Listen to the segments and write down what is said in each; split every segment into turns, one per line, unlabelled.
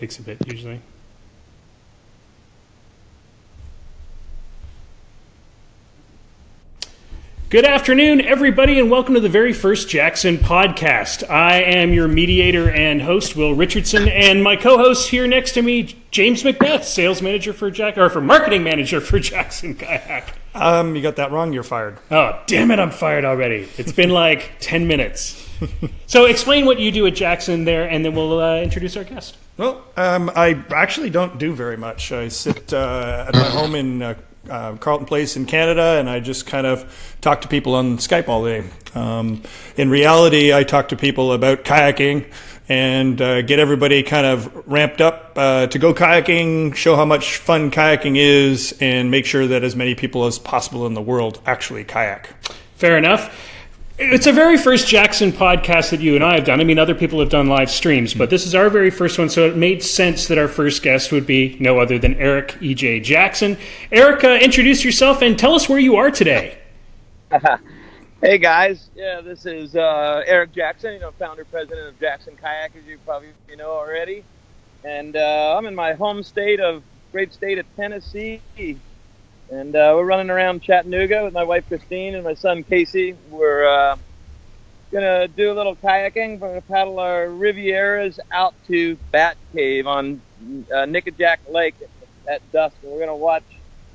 Takes a bit usually. Good afternoon, everybody, and welcome to the very first Jackson podcast. I am your mediator and host, Will Richardson, and my co-host here next to me, James McBeth, sales manager for marketing manager for Jackson Kayak.
You got that wrong. You're fired.
Oh, damn it! I'm fired already. It's been like 10 minutes. So explain what you do at Jackson there, and then we'll introduce our guest.
Well, I actually don't do very much. I sit at my home in Carleton Place in Canada, and I just kind of talk to people on Skype all day. In reality, I talk to people about kayaking and get everybody kind of ramped up to go kayaking, show how much fun kayaking is, and make sure that as many people as possible in the world actually kayak.
Fair enough. It's a very first Jackson podcast that you and I have done. I mean, other people have done live streams, but this is our very first one, so it made sense that our first guest would be no other than Eric E.J. Jackson. Eric, introduce yourself and tell us where you are today.
Hey, guys. Yeah, this is Eric Jackson, founder, president of Jackson Kayak, as you probably know already. And I'm in my home great state of Tennessee. And we're running around Chattanooga with my wife, Christine, and my son, Casey. We're going to do a little kayaking. We're going to paddle our Rivieras out to Bat Cave on Nickajack Lake at dusk. And we're going to watch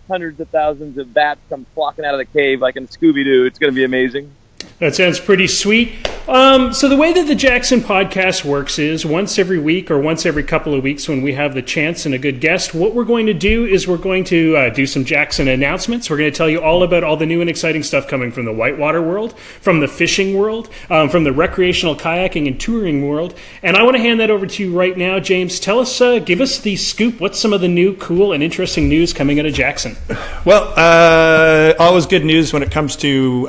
hundreds of thousands of bats come flocking out of the cave like in Scooby-Doo. It's going to be amazing.
That sounds pretty sweet. So the way that the Jackson podcast works is once every week or once every couple of weeks when we have the chance and a good guest, what we're going to do is we're going to do some Jackson announcements. We're going to tell you all about all the new and exciting stuff coming from the whitewater world, from the fishing world, from the recreational kayaking and touring world. And I want to hand that over to you right now, James. Tell us, give us the scoop. What's some of the new, cool, and interesting news coming out of Jackson?
Well, always good news when it comes to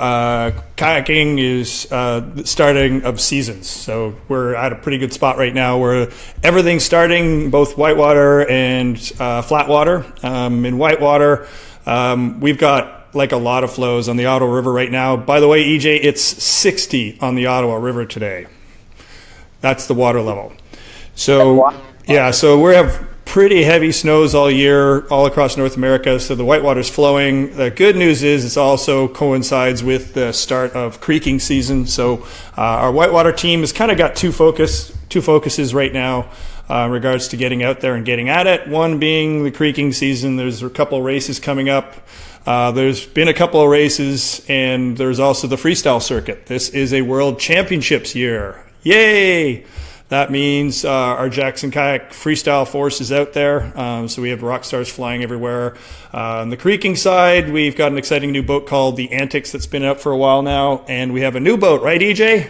kayaking is the starting of seasons. So we're at a pretty good spot right now where everything's starting, both whitewater and flat water. In whitewater, we've got like a lot of flows on the Ottawa River right now. By the way, EJ, it's 60 on the Ottawa River today. That's the water level. So yeah, so we have pretty heavy snows all year, all across North America, so the whitewater's flowing. The good news is it also coincides with the start of creeking season. So our whitewater team has kind of got two focuses right now in regards to getting out there and getting at it. One being the creeking season. There's a couple of races coming up. There's been a couple of races, and there's also the freestyle circuit. This is a World Championships year. Yay! That means our Jackson Kayak freestyle force is out there. So we have rock stars flying everywhere. On the creeking side, we've got an exciting new boat called the Antics that's been out for a while now. And we have a new boat, right, EJ?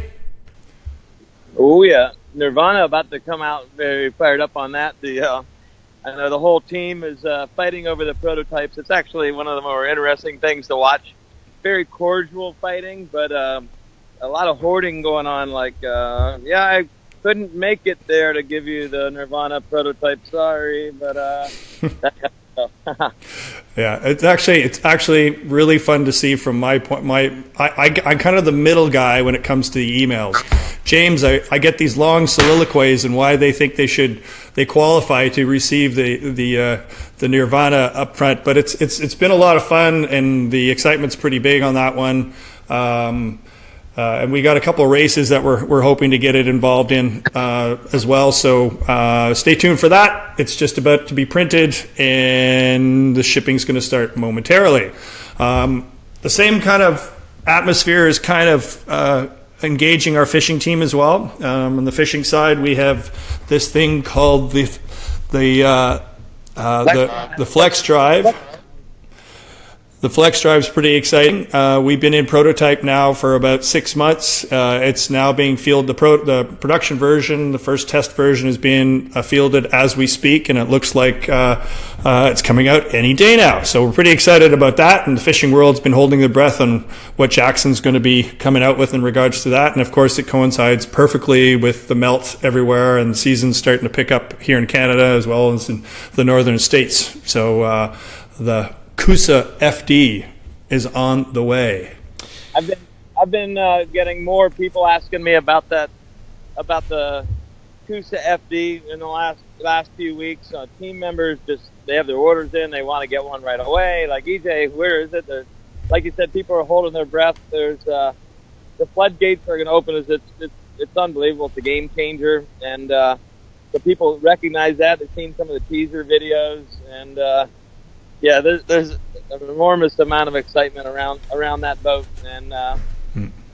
Oh, yeah. Nirvana about to come out, very fired up on that. I know the whole team is fighting over the prototypes. It's actually one of the more interesting things to watch. Very cordial fighting, but a lot of hoarding going on. I couldn't make it there to give you the Nirvana prototype. Sorry, but
yeah, it's actually really fun to see from my point. I'm kind of the middle guy when it comes to the emails. James, I get these long soliloquies and why they think they qualify to receive the Nirvana up front, but it's been a lot of fun and the excitement's pretty big on that one. And we got a couple of races that we're hoping to get it involved in as well. So stay tuned for that. It's just about to be printed, and the shipping's going to start momentarily. The same kind of atmosphere is kind of engaging our fishing team as well. On the fishing side, we have this thing called the Flex Drive. The Flex Drive is pretty exciting. We've been in prototype now for about 6 months. It's now being fielded. The production version, the first test version, is being fielded as we speak, and it looks like it's coming out any day now. So we're pretty excited about that, and the fishing world's been holding their breath on what Jackson's going to be coming out with in regards to that. And of course, it coincides perfectly with the melt everywhere, and the season's starting to pick up here in Canada as well as in the northern states. So the Coosa FD is on the way.
I've been getting more people asking me about the Coosa FD in the last few weeks. Team members they have their orders in. They want to get one right away. Like, EJ, where is it? Like you said, people are holding their breath. There's the floodgates are going to open. It's unbelievable. It's a game changer, and the people recognize that. They've seen some of the teaser videos, and there's an enormous amount of excitement around that boat, and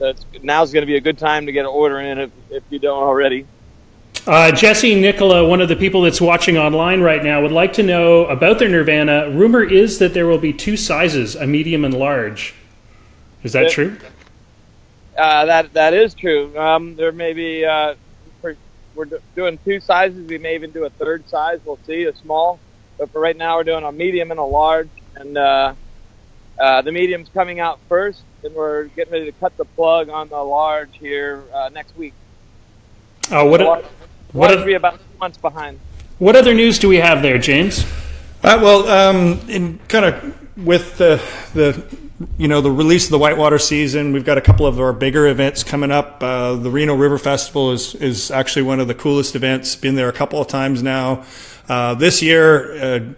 so now's going to be a good time to get an order in if you don't already.
Jesse Nicola, one of the people that's watching online right now, would like to know about their Nirvana. Rumor is that there will be 2 sizes, a medium and large. Is that true?
That is true. There may be we're doing 2 sizes. We may even do a 3rd size. We'll see, a small. But for right now, we're doing a medium and a large. And the medium's coming out first, and we're getting ready to cut the plug on the large here next week.
Oh,
What be about 2 months behind?
What other news do we have there, James?
In kind of with the release of the whitewater season, we've got a couple of our bigger events coming up. The Reno River Festival is actually one of the coolest events. Been there a couple of times now. This year,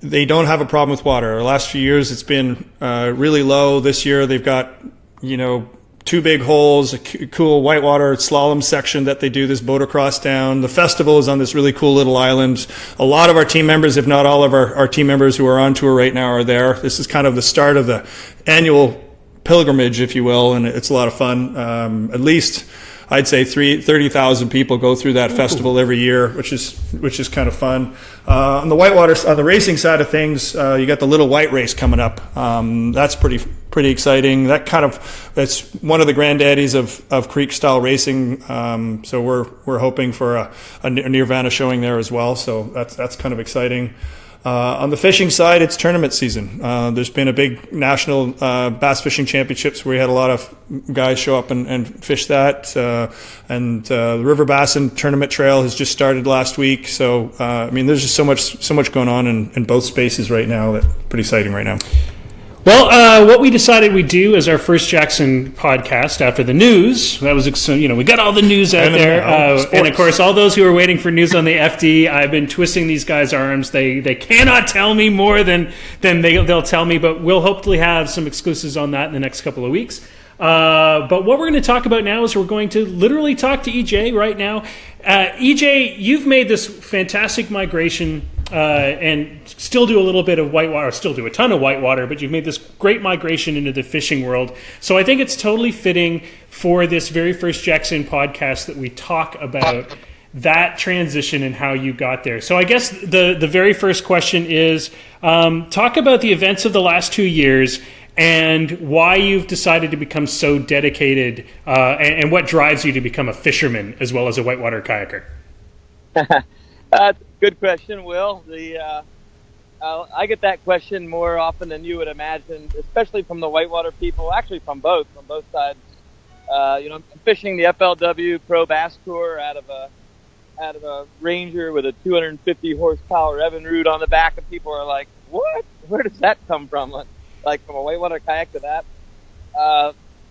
they don't have a problem with water. The last few years, it's been really low. This year, they've got 2 big holes, a cool whitewater slalom section that they do this motocross down. The festival is on this really cool little island. A lot of our team members, if not all of our team members who are on tour right now, are there. This is kind of the start of the annual pilgrimage, if you will, and it's a lot of fun. At least I'd say 30,000 people go through that festival every year, which is kind of fun. On the whitewater, on the racing side of things, you got the Little White Race coming up. That's pretty exciting. That's one of the granddaddies of creek style racing. So we're hoping for a Nirvana showing there as well. So that's kind of exciting. On the fishing side, it's tournament season. There's been a big national bass fishing championships where we had a lot of guys show up and fish that. And the River Bassin Tournament Trail has just started last week. So, there's just so much going on in both spaces right now. That's pretty exciting right now.
Well, what we decided we'd do as our first Jackson podcast after the news, that was, we got all the news out there. And of course, all those who are waiting for news on the FD, I've been twisting these guys' arms. They cannot tell me more than they'll tell me, but we'll hopefully have some exclusives on that in the next couple of weeks. But what we're going to talk about now is we're going to literally talk to EJ right now. EJ, you've made this fantastic migration and still do a little bit of whitewater, still do a ton of whitewater, but you've made this great migration into the fishing world. So I think it's totally fitting for this very first Jackson podcast that we talk about that transition and how you got there. So I guess the very first question is, talk about the events of the last 2 years and why you've decided to become so dedicated and what drives you to become a fisherman as well as a whitewater kayaker.
Good question, Will. I get that question more often than you would imagine, especially from the whitewater people, actually from both sides. I'm fishing the FLW Pro Bass Tour out of a Ranger with a 250 horsepower Evinrude on the back, and people are like, "What? Where does that come from?" Like from a whitewater kayak to that.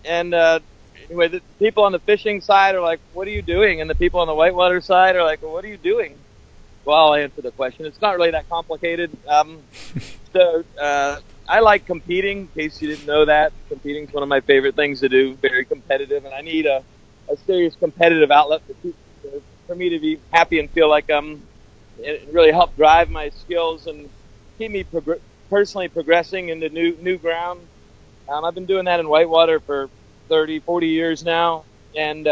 Anyway, the people on the fishing side are like, "What are you doing?" And the people on the whitewater side are like, "Well, what are you doing?" Well, I'll answer the question. It's not really that complicated. I like competing. In case you didn't know that, competing is one of my favorite things to do. Very competitive, and I need a serious competitive outlet for me to be happy and feel like it really help drive my skills and keep me personally progressing into new ground. I've been doing that in whitewater for 30, 40 years now, and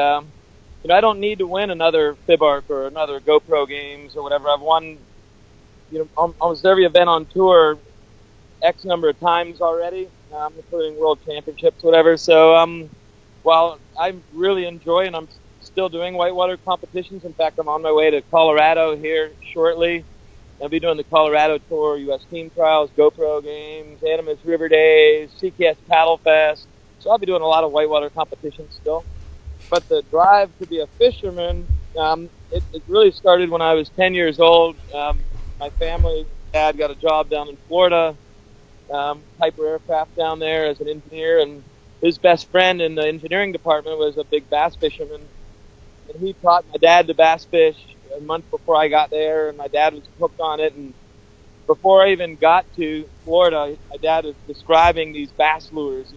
I don't need to win another FIBARC or another GoPro games or whatever. I've won, almost every event on tour X number of times already, including world championships, whatever. So while I really enjoy, and I'm still doing whitewater competitions. In fact, I'm on my way to Colorado here shortly. I'll be doing the Colorado Tour, U.S. Team Trials, GoPro Games, Animas River Days, CKS Paddle Fest. So I'll be doing a lot of whitewater competitions still. But the drive to be a fisherman, it really started when I was 10 years old. My family, dad got a job down in Florida, Piper Aircraft down there as an engineer, and his best friend in the engineering department was a big bass fisherman. and he taught my dad to bass fish a month before I got there, and my dad was hooked on it. And before I even got to Florida, my dad was describing these bass lures.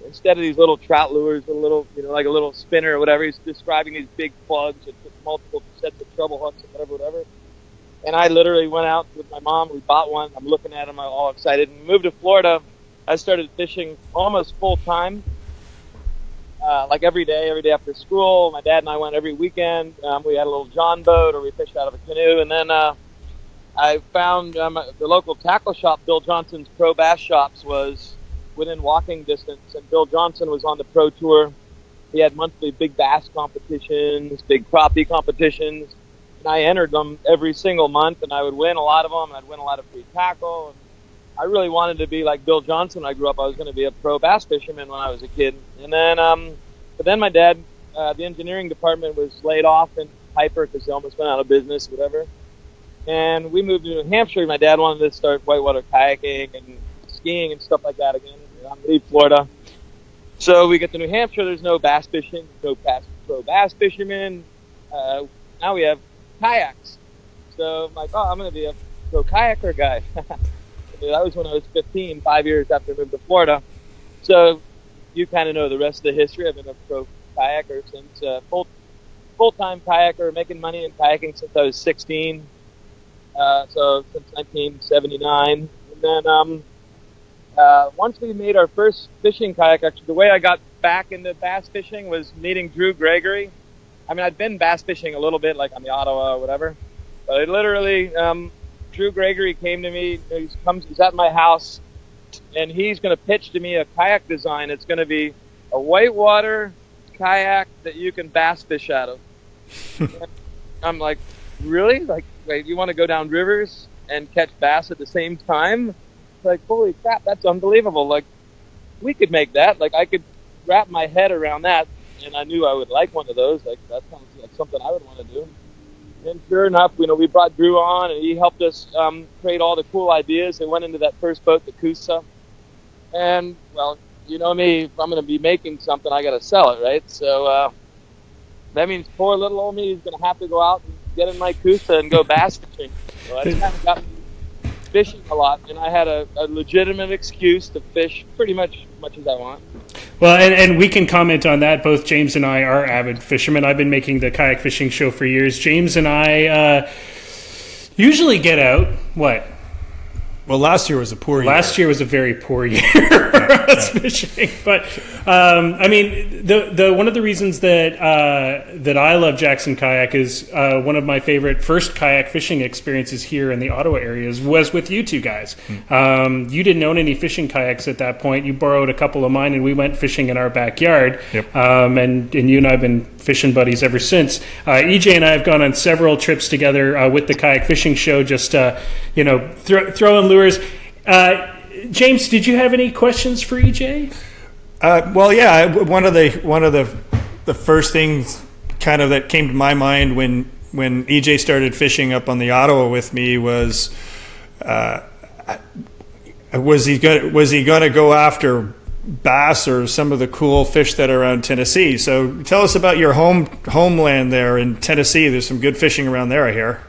Instead of these little trout lures, a little, like a little spinner or whatever, he's describing these big plugs with multiple sets of treble hooks and whatever. And I literally went out with my mom. We bought one. I'm looking at them. I'm all excited. And we moved to Florida. I started fishing almost full time, like every day after school. My dad and I went every weekend. We had a little John boat, or we fished out of a canoe. And then I found the local tackle shop, Bill Johnson's Pro Bass Shops, was within walking distance. And Bill Johnson was on the Pro Tour. He had monthly big bass competitions, big crappie competitions. And I entered them every single month, and I would win a lot of them. I'd win a lot of free tackle. And I really wanted to be like Bill Johnson when I grew up. I was going to be a pro bass fisherman when I was a kid. And then, but then my dad, the engineering department was laid off in Piper because they almost went out of business, whatever. And we moved to New Hampshire. My dad wanted to start whitewater kayaking and skiing and stuff like that again. I'm leave Florida. So we get to New Hampshire. There's no bass fishing, no pro bass fishermen. Now we have kayaks. So I'm like, oh, I'm going to be a pro kayaker guy. That was when I was 15, 5 years after I moved to Florida. So you kind of know the rest of the history. I've been a pro kayaker since full-time kayaker, making money in kayaking since I was 16. So since 1979. And then once we made our first fishing kayak, actually, the way I got back into bass fishing was meeting Drew Gregory. I mean, I'd been bass fishing a little bit, like on the Ottawa or whatever. But I literally, Drew Gregory came to me. He's at my house, and he's going to pitch to me a kayak design. It's going to be a whitewater kayak that you can bass fish out of. I'm like, really? Like, wait, you want to go down rivers and catch bass at the same time? Like, holy crap, that's unbelievable. Like, we could make that. Like, I could wrap my head around that, and I knew I would like one of those. Like, that sounds like something I would want to do. And sure enough, we brought Drew on, and he helped us create all the cool ideas. They went into that first boat, the Coosa. And, well, you know me, if I'm going to be making something, I got to sell it, right? So that means poor little old me is going to have to go out and get in my Coosa and go bass fishing. So that's kind of got me fishing a lot, and I had a legitimate excuse to fish pretty much as I want.
Well, and we can comment on that. Both James and I are avid fishermen. I've been making the kayak fishing show for years. James and I usually get out, what?
Well, last year was a poor year.
Last year was a very poor year for us fishing. But, I mean, the one of the reasons that I love Jackson Kayak is one of my favorite first kayak fishing experiences here in the Ottawa area was with you two guys. You didn't own any fishing kayaks at that point. You borrowed a couple of mine, and we went fishing in our backyard. Yep. And you and I have been fishing buddies ever since. EJ and I have gone on several trips together with the kayak fishing show, just throwing lures. James, did you have any questions for EJ?
Well, yeah. One of the first things kind of that came to my mind when EJ started fishing up on the Ottawa with me was he going to go after bass or some of the cool fish that are around Tennessee? So tell us about your homeland there in Tennessee. There's some good fishing around there, I hear.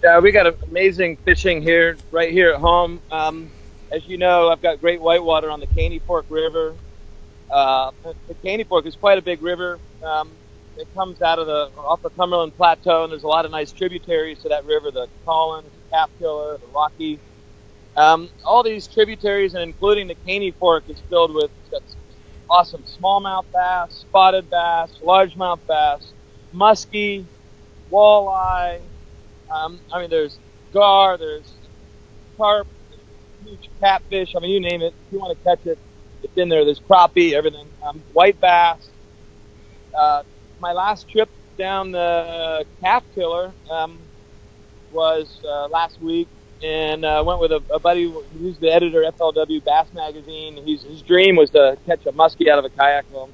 Yeah, we got amazing fishing right here at home. As you know, I've got great whitewater on the Caney Fork River. The Caney Fork is quite a big river. It comes out of off the Cumberland Plateau, and there's a lot of nice tributaries to that river, the Collins, the Capkiller, the Rocky. All these tributaries, and including the Caney Fork, is filled with awesome smallmouth bass, spotted bass, largemouth bass, muskie, walleye. I mean, there's gar, there's carp, there's huge catfish. I mean, you name it. If you want to catch it, it's in there. There's crappie, everything. White bass. My last trip down the Capkiller was last week, and went with a buddy who's the editor of FLW Bass Magazine. His dream was to catch a muskie out of a kayak. Well,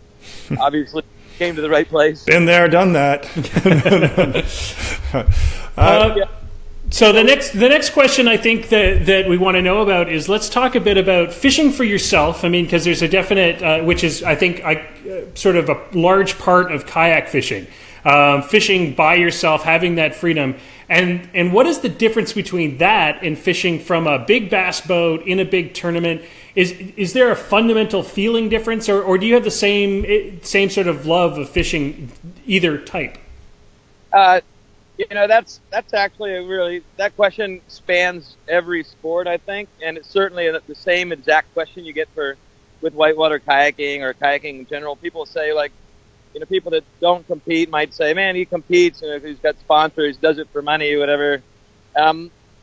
obviously, came to the right place.
Been there, done that.
Yeah.
So the next question I think that we want to know about is, let's talk a bit about fishing for yourself. I mean, because there's a definite, which is I think sort of a large part of kayak fishing, fishing by yourself, having that freedom. And what is the difference between that and fishing from a big bass boat in a big tournament? Is there a fundamental feeling difference, or do you have the same sort of love of fishing either type?
That's actually that question spans every sport, I think, and it's certainly the same exact question you get with whitewater kayaking or kayaking in general. People say, like, people that don't compete might say, man, he competes, he's got sponsors, does it for money, whatever.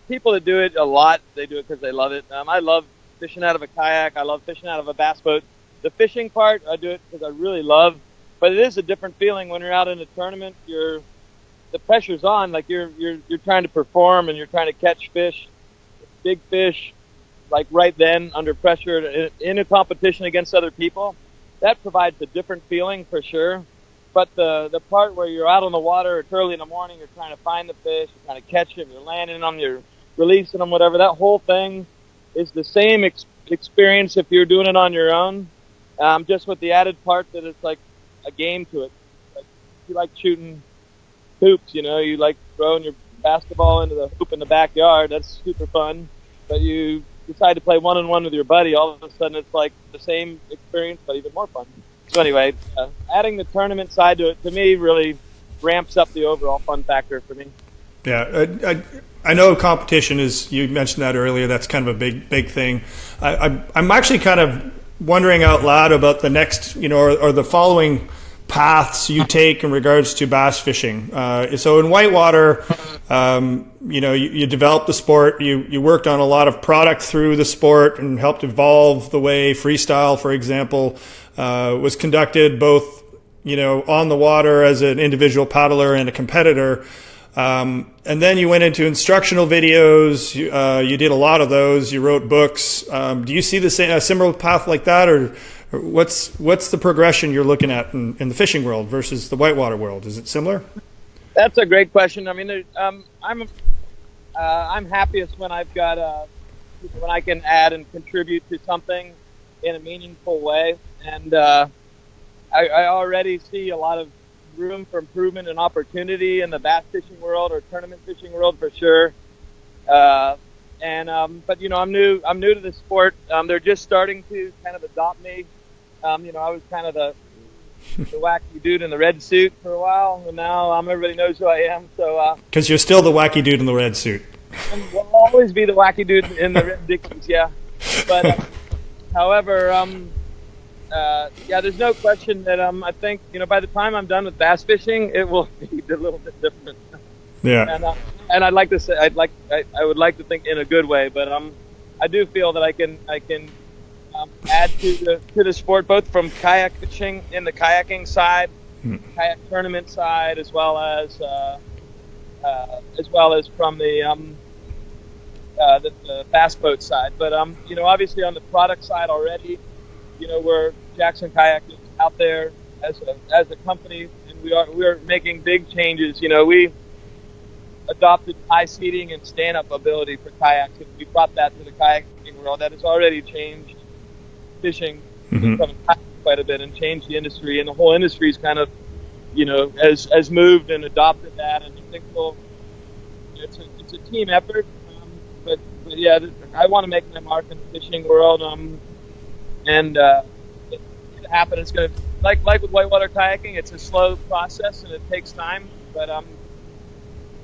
People that do it a lot, they do it because they love it. I love fishing out of a kayak. I love fishing out of a bass boat. The fishing part, I do it because I really love, but it is a different feeling when you're out in a tournament. The pressure's on, like you're trying to perform and you're trying to catch big fish, like right then under pressure in a competition against other people. That provides a different feeling for sure. But the part where you're out on the water, it's early in the morning, you're trying to find the fish, you're trying to catch them, you're landing them, you're releasing them, whatever, that whole thing is the same experience if you're doing it on your own, just with the added part that it's like a game to it. Like, you like shooting hoops, you like throwing your basketball into the hoop in the backyard. That's super fun. But you decide to play one-on-one with your buddy, all of a sudden it's like the same experience, but even more fun. So anyway, adding the tournament side to it, to me, really ramps up the overall fun factor for me.
Yeah, I know competition is, you mentioned that earlier, that's kind of a big thing. I'm actually kind of wondering out loud about the next, or the following paths you take in regards to bass fishing. So in whitewater, you developed the sport, you worked on a lot of product through the sport and helped evolve the way freestyle, for example, was conducted both, on the water as an individual paddler and a competitor. And then you went into instructional videos. You did a lot of those. You wrote books. Do you see a similar path like that, or what's the progression you're looking at in the fishing world versus the whitewater world? Is it similar?
That's a great question. I mean, I'm happiest when I've got when I can add and contribute to something in a meaningful way, and I already see a lot of room for improvement and opportunity in the bass fishing world or tournament fishing world for sure. But I'm new to the sport. They're just starting to kind of adopt me. I was kind of the wacky dude in the red suit for a while, and now everybody knows who I am. So
because you're still the wacky dude in the red suit.
And we'll always be the wacky dude in the red Dickies, yeah. But however, there's no question that I think by the time I'm done with bass fishing, it will be a little bit different.
Yeah.
And I'd like to say I would like to think in a good way, but I do feel that I can add to the sport, both from kayak fishing in the kayaking side, kayak tournament side, as well as from the bass boat side. But obviously on the product side already, where Jackson Kayak is out there as a company, and we are making big changes. We adopted high seating and stand-up ability for kayaks, and we brought that to the kayaking world. That has already changed fishing quite a bit and changed the industry, and the whole industry's kind of has moved and adopted that. And I think it's a team effort, but yeah, I want to make my mark in the fishing world. And it happen. It's going to like with whitewater kayaking. It's a slow process and it takes time. But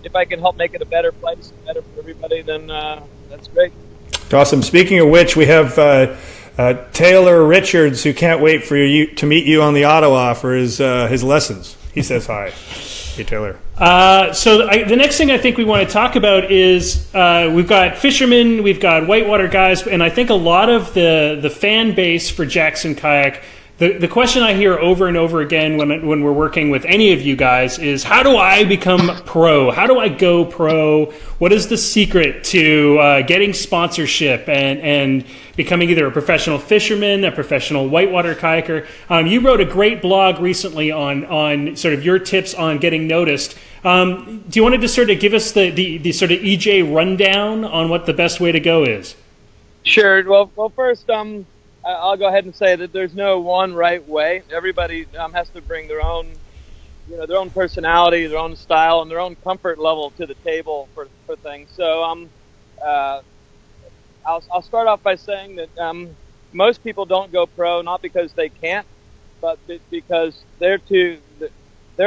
if I can help make it a better place, better for everybody, then that's great.
Awesome. Speaking of which, we have Taylor Richards, who can't wait for you to meet you on the Ottawa for his lessons. He says hi. Hey, Taylor.
The next thing I think we want to talk about is we've got fishermen, we've got whitewater guys, and I think a lot of the fan base for Jackson Kayak, the question I hear over and over again when we're working with any of you guys is, how do I become pro? How do I go pro? What is the secret to getting sponsorship and becoming either a professional fisherman, a professional whitewater kayaker? You wrote a great blog recently on sort of your tips on getting noticed. Do you want to just sort of give us the sort of EJ rundown on what the best way to go is?
Sure. Well, first, I'll go ahead and say that there's no one right way. Everybody has to bring their own, their own personality, their own style, and their own comfort level to the table for things. So, I'll start off by saying that most people don't go pro not because they can't, but because they're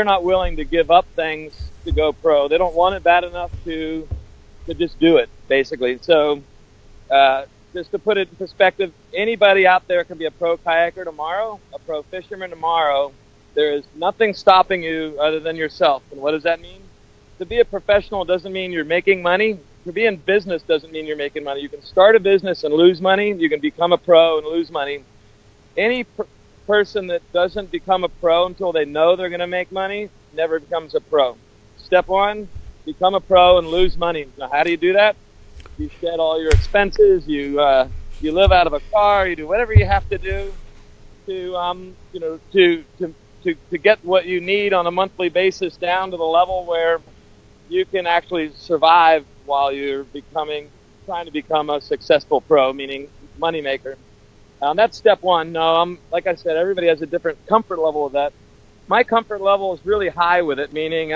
not willing to give up things to go pro. They don't want it bad enough to just do it, basically. So, just to put it in perspective, anybody out there can be a pro kayaker tomorrow, a pro fisherman tomorrow. There is nothing stopping you other than yourself. And what does that mean? To be a professional doesn't mean you're making money. To be in business doesn't mean you're making money. You can start a business and lose money. You can become a pro and lose money. Any person that doesn't become a pro until they know they're going to make money never becomes a pro. Step one, become a pro and lose money. Now, how do you do that? You shed all your expenses. You live out of a car. You do whatever you have to do to get what you need on a monthly basis down to the level where you can actually survive while you're trying to become a successful pro, meaning moneymaker. That's step one. No, like I said, everybody has a different comfort level with that. My comfort level is really high with it, meaning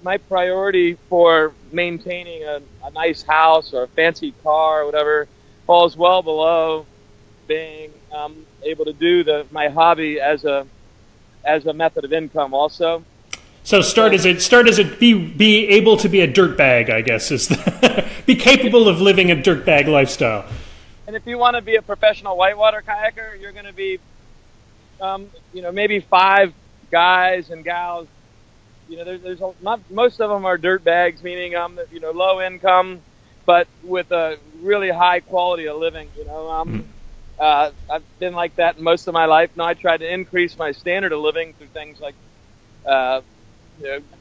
my priority for maintaining a nice house or a fancy car or whatever falls well below being able to do my hobby as a method of income also.
So be able to be a dirtbag, I guess, is be capable of living a dirtbag lifestyle.
And if you want to be a professional whitewater kayaker, you're going to be, maybe 5 guys and gals. There's not most of them are dirtbags, meaning low income, but with a really high quality of living. I've been like that most of my life. Now I tried to increase my standard of living through things like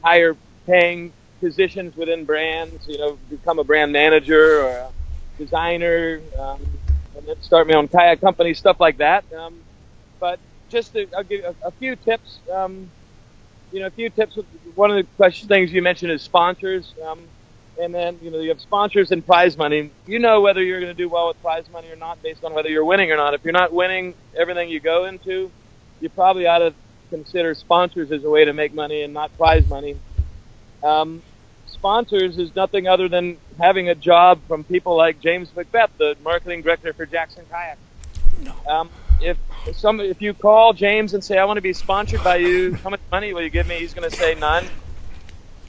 higher paying positions within brands. Become a brand manager or a designer, and then start my own kayak company, stuff like that. But I'll give you a few tips. A few tips. One of the things you mentioned is sponsors. And then, you have sponsors and prize money. Whether you're going to do well with prize money or not based on whether you're winning or not. If you're not winning everything you go into, you probably ought to consider sponsors as a way to make money and not prize money. Sponsors is nothing other than having a job from people like James Macbeth, the marketing director for Jackson Kayak. If you call James and say, I want to be sponsored by you, how much money will you give me? He's going to say none.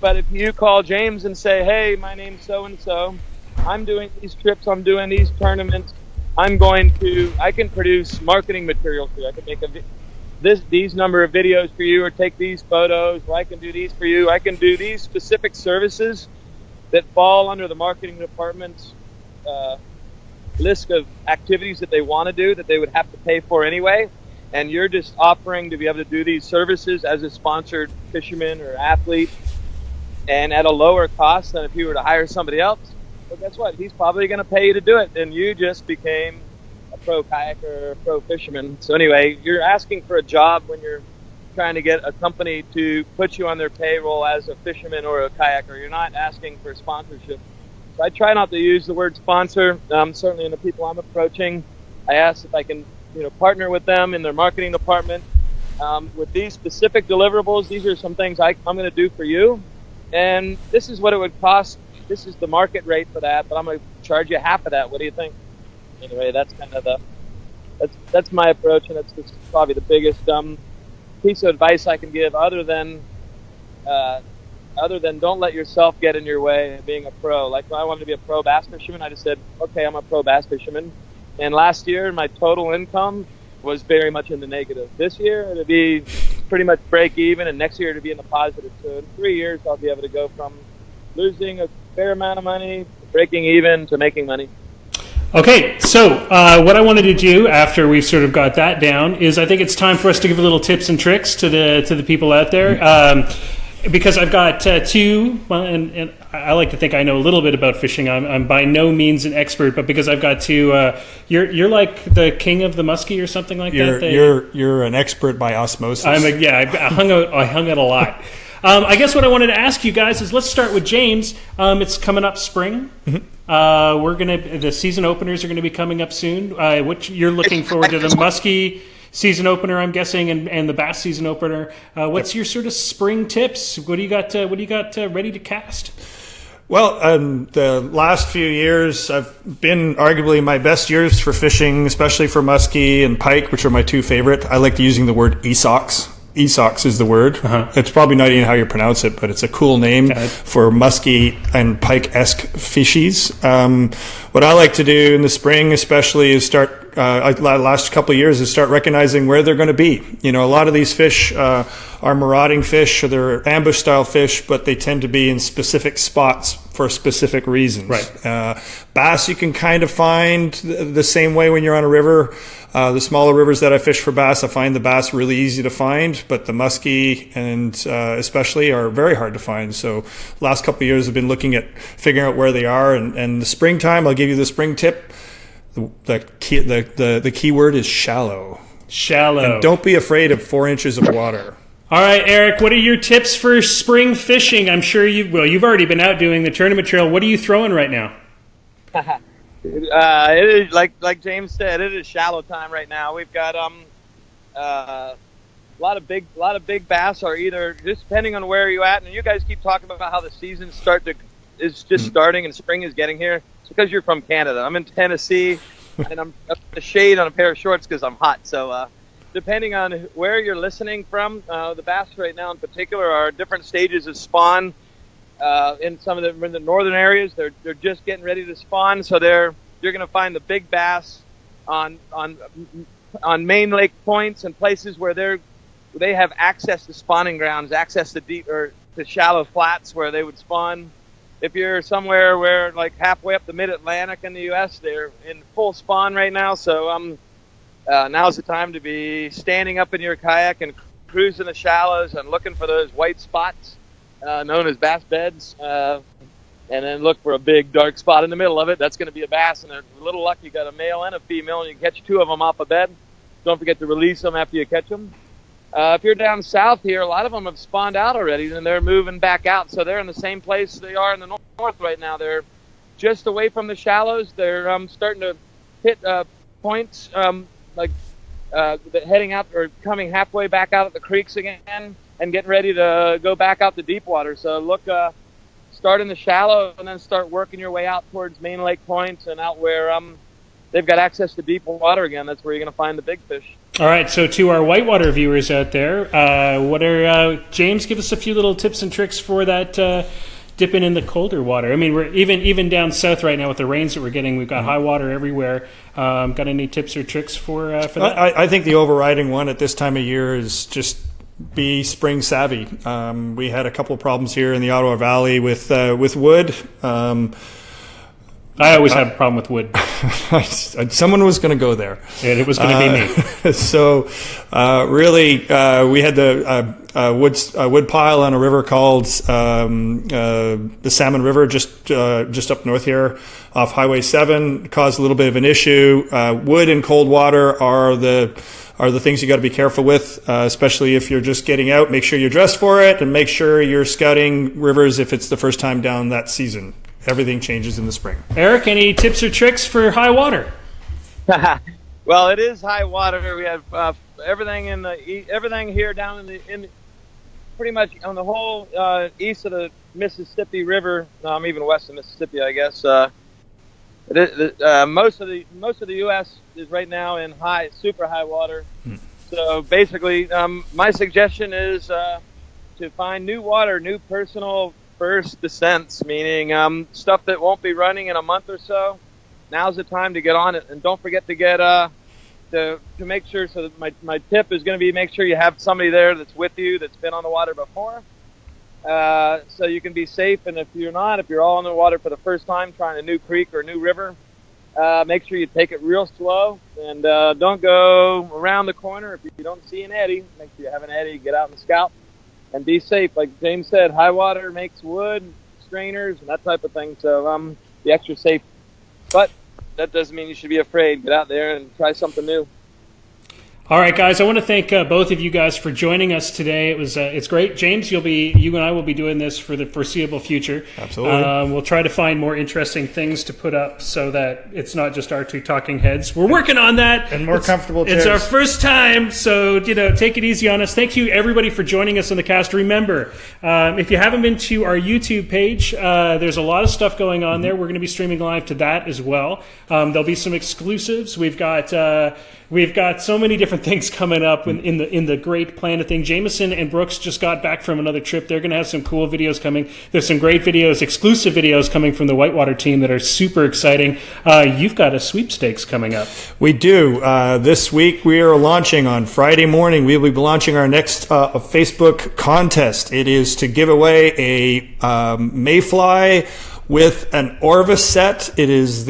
But if you call James and say, hey, my name's so-and-so, I'm doing these trips, I'm doing these tournaments, I can produce marketing material for you. I can make these number of videos for you, or take these photos, or I can do these for you. I can do these specific services that fall under the marketing department's list of activities that they want to do that they would have to pay for anyway. And you're just offering to be able to do these services as a sponsored fisherman or athlete, and at a lower cost than if you were to hire somebody else. Well, guess what? He's probably going to pay you to do it, and you just became a pro kayaker or a pro fisherman. So anyway, you're asking for a job when you're trying to get a company to put you on their payroll as a fisherman or a kayaker. You're not asking for sponsorship. So I try not to use the word sponsor. Certainly in the people I'm approaching, I ask if I can partner with them in their marketing department with these specific deliverables. These are some things I'm going to do for you. And this is what it would cost. This is the market rate for that, but I'm going to charge you half of that. What do you think? Anyway, that's kind of that's my approach, and that's probably the biggest piece of advice I can give, other than don't let yourself get in your way of being a pro. Like when I wanted to be a pro bass fisherman, I just said, okay, I'm a pro bass fisherman. And last year, my total income was very much in the negative. This year, it'll be pretty much break even, and next year it'll be in the positive. So in 3 years, I'll be able to go from losing a fair amount of money, breaking even, to making money.
Okay, so what I wanted to do after we've sort of got that down is I think it's time for us to give a little tips and tricks to the people out there. because I've got two, and I like to think I know a little bit about fishing. I'm by no means an expert, but because I've got two, you're like the king of the muskie or something like that.
You're an expert by osmosis.
I hung out a lot. I guess what I wanted to ask you guys is, let's start with James. It's coming up spring. Mm-hmm. The season openers are gonna be coming up soon. What you're looking forward to the muskie season opener, I'm guessing, and the bass season opener. What's your sort of spring tips? What do you got ready to cast?
Well, the last few years have been arguably my best years for fishing, especially for muskie and pike, which are my two favorite. I like using the word esox. Esox is the word. Uh-huh. It's probably not even how you pronounce it, but it's a cool name for muskie and pike-esque fishies. What I like to do in the spring especially is start, last couple of years, is start recognizing where they're going to be. You know, a lot of these fish are marauding fish, or they're ambush-style fish, but they tend to be in specific spots for specific reasons.
Right.
Bass you can kind of find the same way when you're on a river. The smaller rivers that I fish for bass, I find the bass really easy to find, but the muskie and especially are very hard to find. So last couple of years I've been looking at figuring out where they are, and the springtime, I'll give you the spring tip. The key word is shallow.
Shallow.
And don't be afraid of 4 inches of water.
All right, Eric, what are your tips for spring fishing? I'm sure you've already been out doing the tournament trail. What are you throwing right now?
It is like James said. It is shallow time right now. We've got a lot of big bass are either, just depending on where you're at. And you guys keep talking about how the season is just starting and spring is getting here. It's because you're from Canada. I'm in Tennessee, and I'm up in the shade on a pair of shorts because I'm hot. So depending on where you're listening from, the bass right now in particular are different stages of spawn. In some of in the northern areas, they're just getting ready to spawn. So you're going to find the big bass on main lake points and places where they have access to spawning grounds, access to deep or to shallow flats where they would spawn. If you're somewhere where, like, halfway up the mid-Atlantic in the U.S., they're in full spawn right now. So now's the time to be standing up in your kayak and cruising the shallows and looking for those white spots known as bass beds, and then look for a big dark spot in the middle of it. That's going to be a bass, and a little luck, you got a male and a female, and you can catch 2 of them off a bed. Don't forget to release them after you catch them. If you're down south here, a lot of them have spawned out already, and they're moving back out. So they're in the same place they are in the north right now. They're just away from the shallows. They're starting to hit points heading out or coming halfway back out at the creeks again and getting ready to go back out to deep water. So look, start in the shallow and then start working your way out towards main lake points and out where they've got access to deep water again. That's where you're going to find the big fish.
All right, so to our whitewater viewers out there, James, give us a few little tips and tricks for that dipping in the colder water. I mean, we're even down south right now with the rains that we're getting. We've got high water everywhere. Got any tips or tricks for that?
I think the overriding one at this time of year is just be spring savvy. We had a couple of problems here in the Ottawa Valley with wood.
I always have a problem with wood.
Someone was going to go there.
And it was going to be me.
So really, we had the wood pile on a river called the Salmon River, just up north here off Highway 7. Caused a little bit of an issue. Wood and cold water are the things you got to be careful with, especially if you're just getting out. Make sure you're dressed for it, and make sure you're scouting rivers if it's the first time down that season. Everything changes in the spring.
Eric, any tips or tricks for high water?
Well, it is high water. We have everything here down in pretty much on the whole east of the Mississippi River. Even west of Mississippi, I guess. Most of the U.S. is right now in super high water. So basically, my suggestion is to find new water, new personal first descents, meaning stuff that won't be running in a month or so. Now's the time to get on it, and don't forget to get to make sure. So that my tip is going to be make sure you have somebody there that's with you that's been on the water before, so you can be safe. And if you're all on the water for the first time trying a new creek or a new river, make sure you take it real slow and don't go around the corner. If you don't see an eddy, make sure you have an eddy. Get out and scout. and be safe. Like James said, high water makes wood, strainers, and that type of thing. So be extra safe. But that doesn't mean you should be afraid. Get out there and try something new.
All right, guys. I want to thank both of you guys for joining us today. It's great, James. You and I will be doing this for the foreseeable future.
Absolutely.
We'll try to find more interesting things to put up so that it's not just our two talking heads. We're working on that.
And more comfortable chairs.
It's our first time, so take it easy on us. Thank you, everybody, for joining us on the cast. Remember, if you haven't been to our YouTube page, there's a lot of stuff going on there. We're going to be streaming live to that as well. There'll be some exclusives. We've got so many different things coming up in the great plan of thing. Jameson and Brooks just got back from another trip. They're going to have some cool videos coming. There's some great videos, exclusive videos coming from the whitewater team that are super exciting. You've got a sweepstakes coming up.
We do. This week we are launching on Friday morning. We will be launching our next Facebook contest. It is to give away a mayfly with an Orvis set. It is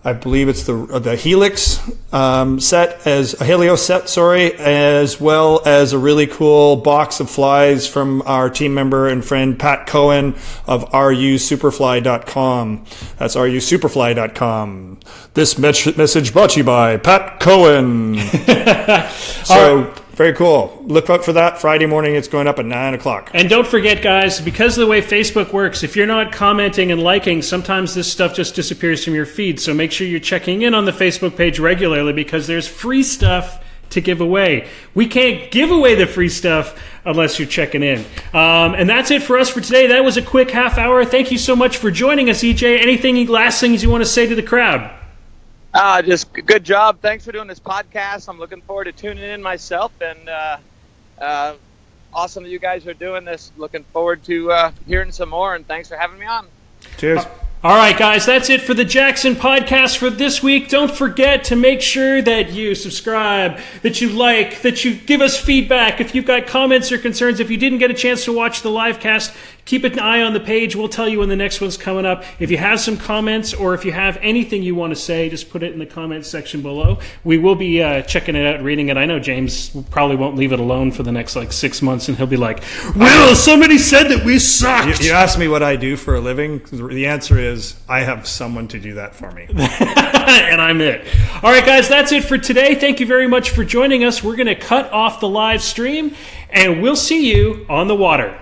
I believe it's the Helix set, as a Helios set, as well as a really cool box of flies from our team member and friend Pat Cohen of rusuperfly.com. That's rusuperfly.com. This message brought to you by Pat Cohen. Very cool. Look out for that Friday morning. It's going up at 9 o'clock.
And don't forget, guys, because of the way Facebook works, if you're not commenting and liking, sometimes this stuff just disappears from your feed. So make sure you're checking in on the Facebook page regularly, because there's free stuff to give away. We can't give away the free stuff unless you're checking in. And that's it for us for today. That was a quick half hour. Thank you so much for joining us, EJ. Last things you want to say to the crowd?
Just good job. Thanks for doing this podcast. I'm looking forward to tuning in myself, and awesome that you guys are doing this. Looking forward to hearing some more, and thanks for having me on.
Cheers.
All right, guys, that's it for the Jackson podcast for this week. Don't forget to make sure that you subscribe, that you like, that you give us feedback. If you've got comments or concerns, if you didn't get a chance to watch the live cast, keep an eye on the page. We'll tell you when the next one's coming up. If you have some comments or if you have anything you want to say, just put it in the comments section below. We will be checking it out and reading it. I know James probably won't leave it alone for the next 6 months, and he'll be like, Will, somebody said that we sucked.
You asked me what I do for a living. The answer is I have someone to do that for me.
And I'm it. All right, guys, that's it for today. Thank you very much for joining us. We're going to cut off the live stream, and we'll see you on the water.